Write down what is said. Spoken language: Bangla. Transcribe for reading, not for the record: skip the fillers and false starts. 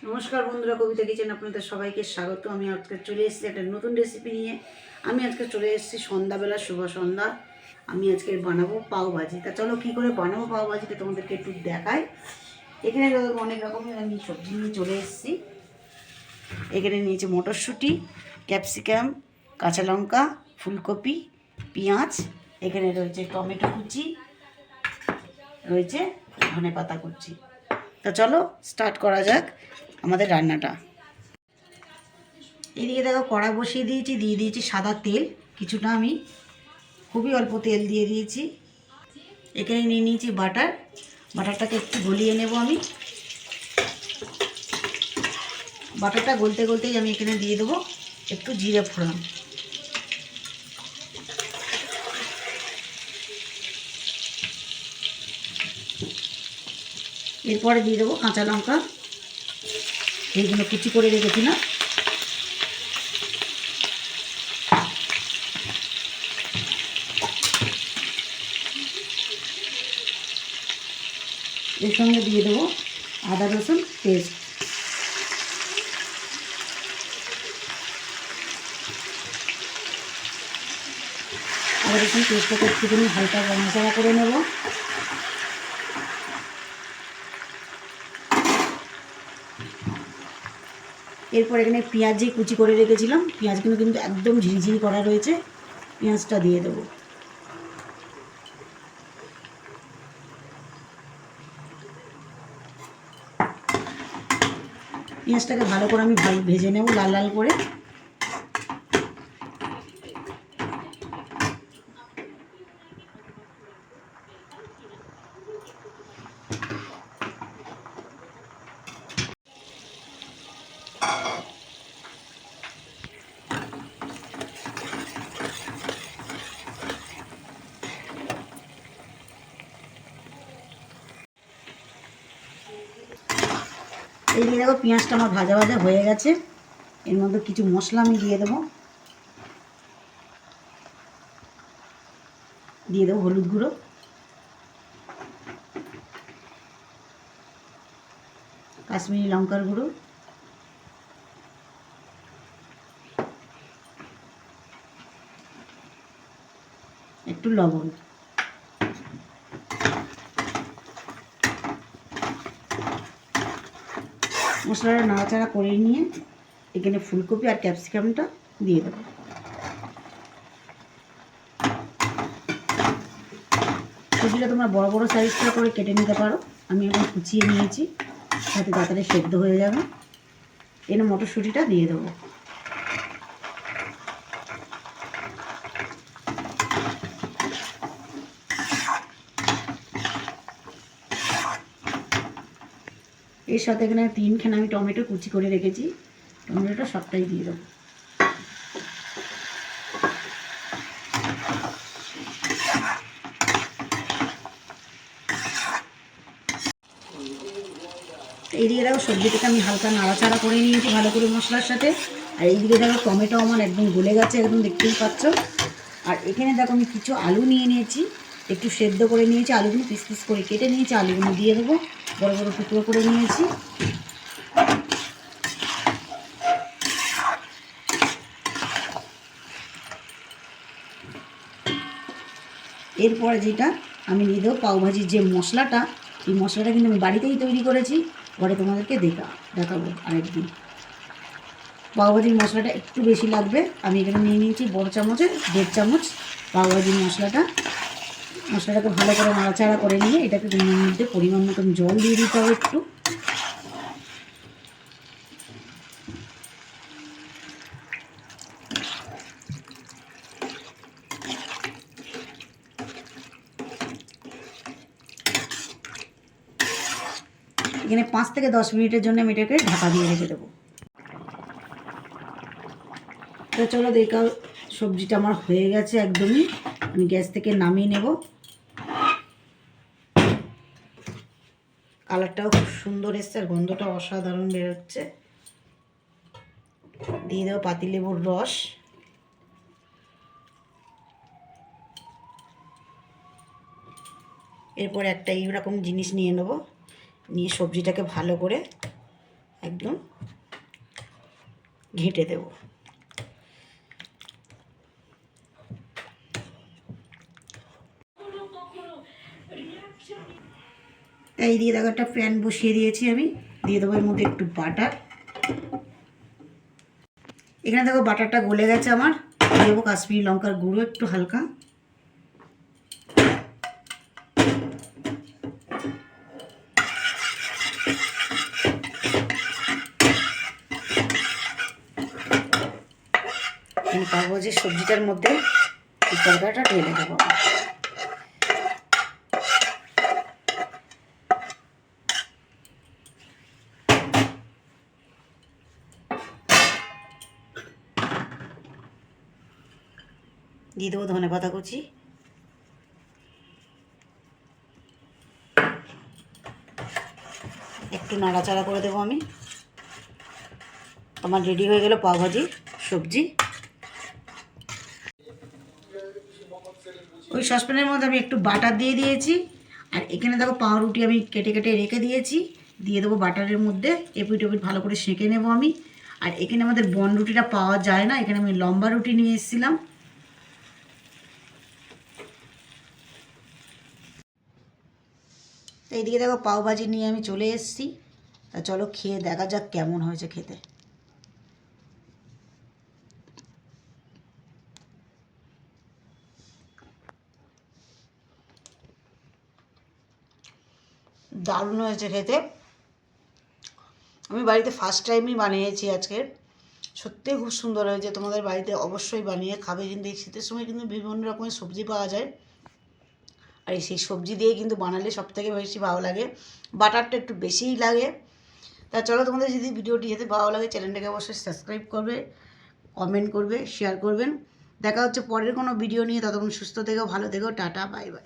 নমস্কার বন্ধুরা, কবিতা কিচেন আপনাদের সবাইকে স্বাগত। আমি আজকে চলে এসেছি একটা নতুন রেসিপি নিয়ে। আমি আজকে চলে এসেছি সন্ধ্যাবেলা, শুভ সন্ধ্যা। আমি আজকে বানাবো পাওভাজি। তা চলো কী করে বানাবো পাওভাজিটা তোমাদেরকে একটু দেখাই। এখানে অনেক রকমের আমি সবজি নিয়ে চলে এসেছি। এখানে নিয়েছি মটরশুঁটি, ক্যাপসিকাম, কাঁচা লঙ্কা, ফুলকপি, পেঁয়াজ। এখানে রয়েছে টমেটো কুচি, রয়েছে ধনেপাতা কুচি। তা চলো স্টার্ট করা যাক আমাদের রান্নাটা। এদিকে দেখো কড়া বসিয়ে দিয়েছি, দিয়ে দিয়েছি সাদা তেল কিছুটা, আমি খুবই অল্প তেল দিয়ে দিয়েছি। এখানে নিয়ে নিয়েছি বাটারটাকে একটু গলিয়ে নেব আমি। বাটারটা গলতে গলতেই আমি এখানে দিয়ে দেবো একটু জিরে ফোড়ন। এরপরে দিয়ে দেবো কাঁচা লঙ্কা, এইগুলো কুচি করে রেখেছিলাম। এর সঙ্গে দিয়ে দেবো আদা রসুন পেস্ট। আদা রসুন পেস্টটাকে একটুখানি হালকা নাড়াচাড়া করে নেব। এরপর এখানে পেঁয়াজ যে কুচি করে রেখেছিলাম, পেঁয়াজগুলো কিন্তু একদম ঝিরিঝিরি করা রয়েছে, পেঁয়াজটা দিয়ে দেবো। পেঁয়াজটাকে ভালো করে আমি ভেজে নেব লাল লাল করে। এইদিকে দেখো পেঁয়াজটা আমার ভাজা ভাজা হয়ে গেছে। এর মধ্যে কিছু মশলা আমি দিয়ে দেবো। দিয়ে দেবো হলুদ গুঁড়ো, কাশ্মীরি লঙ্কার গুঁড়ো, একটু লবণ। মশলাটা নাড়াচাড়া করে নিয়ে এখানে ফুলকপি আর ক্যাপসিকামটা দিয়ে দেবো। সবজিটা তোমরা বড় বড় সাইজটা করে কেটে নিতে পারো, আমি এখন কুচিয়ে নিয়েছি যাতে তাড়াতাড়ি সেদ্ধ হয়ে যাবে। এনে মটরশুঁটিটা দিয়ে দেবো। এর সাথে এখানে 3খানা আমি টমেটো কুচি করে রেখেছি, টমেটোটা সবটাই দিয়ে দেবো। এইদিকে দেখো সবজিটাকে আমি হালকা নাড়াচাড়া করে নিয়েছি ভালো করে মশলার সাথে। আর এইদিকে দেখো টমেটো আমার একদম গলে গেছে, একদম দেখতেই পাচ্ছ। আর এখানে দেখো আমি কিছু আলু নিয়ে নিয়েছি, একটু সেদ্ধ করে নিয়েছি, আলুগুলো পিস পিস করে কেটে নিয়েছি, আলুগুলো দিয়ে দেবো, বড় বড় টুকরো করে নিয়েছি। এরপরে যেটা আমি দিয়ে দেবো পাওভাজির যে মশলাটা, এই মশলাটা কিন্তু আমি বাড়িতেই তৈরি করেছি, পরে তোমাদেরকে দেখাবো আরেকদিন। পাওভাজির মশলাটা একটু বেশি লাগবে, আমি এখানে নিয়ে নিয়েছি বড় চামচে 1.5 চামচ পাওভাজির মশলাটাকে ভালো করে নাড়াচাড়া করে নিয়ে এটাকে এর মধ্যে পরিমাণ মতন জল দিয়ে দিতে হবে একটু। এখানে 5 থেকে 10 মিনিটের জন্য আমি এটাকে ঢাকা দিয়ে রেখে দেবো। তো চলো দেখা, সবজিটা আমার হয়ে গেছে একদমই, আমি গ্যাস থেকে নামিয়ে নেব। কালারটাও খুব সুন্দর এসছে আর গন্ধটাও অসাধারণ বেরোচ্ছে। দিয়ে দেবো পাতিলেবুর রস। এরপর একটা এইরকম জিনিস নিয়ে নেব, নিয়ে সবজিটাকে ভালো করে একদম ঘেঁটে দেব। এই দিয়ে দেখো একটা প্যান বসিয়ে দিয়েছি আমি, দিয়ে দেবো এর মধ্যে একটু বাটার। এখানে দেখো বাটারটা গলে গেছে আমার, দিয়ে দেবো কাশ্মীরি লঙ্কার গুঁড়ো একটু হালকা, পাওভাজির সবজিটার মধ্যে এই তরকারিটা ঢেলে দেবো। দিয়ে দেবো ধনে পাতা কুচি, একটু নাড়াচাড়া করে দেবো আমি। আমার রেডি হয়ে গেল পাওভাজির সবজি। ওই সসপ্যানের মধ্যে আমি একটু বাটার দিয়ে দিয়েছি, আর এখানে দেখো পাউরুটি আমি কেটে কেটে রেখে দিয়েছি, দিয়ে দেবো বাটারের মধ্যে। এপিট ওপিট ভালো করে সেঁকে নেবো আমি। আর এখানে আমাদের বন রুটিটা পাওয়া যায় না, এখানে আমি লম্বা রুটি নিয়ে এসেছিলাম। এইদিকে দেখো পাওভাজি নিয়ে আমি চলে এসেছি। তা চলো খেয়ে দেখা যাক কেমন হয়েছে খেতে। দারুণ হয়েছে খেতে। আমি বাড়িতে ফার্স্ট টাইমই বানিয়েছি আজকে, সত্যিই খুব সুন্দর হয়েছে। তোমাদের বাড়িতে অবশ্যই বানিয়ে খাবে। কিন্তু এই শীতের সময় কিন্তু বিভিন্ন রকমের সবজি পাওয়া যায়, আর সেই সবজি দিয়ে কিন্তু বানালে সবথেকে বেশি ভালো লাগে। বাটারটা একটু বেশিই লাগে। তা চলো, তোমাদের যদি ভিডিওটি যেতে ভালো লাগে চ্যানেলটাকে অবশ্যই সাবস্ক্রাইব করবে, কমেন্ট করবে, শেয়ার করবেন। দেখা হচ্ছে পরের কোনো ভিডিও নিয়ে। ততক্ষণ সুস্থ থেকো, ভালো থেকো, টাটা, বাই বাই।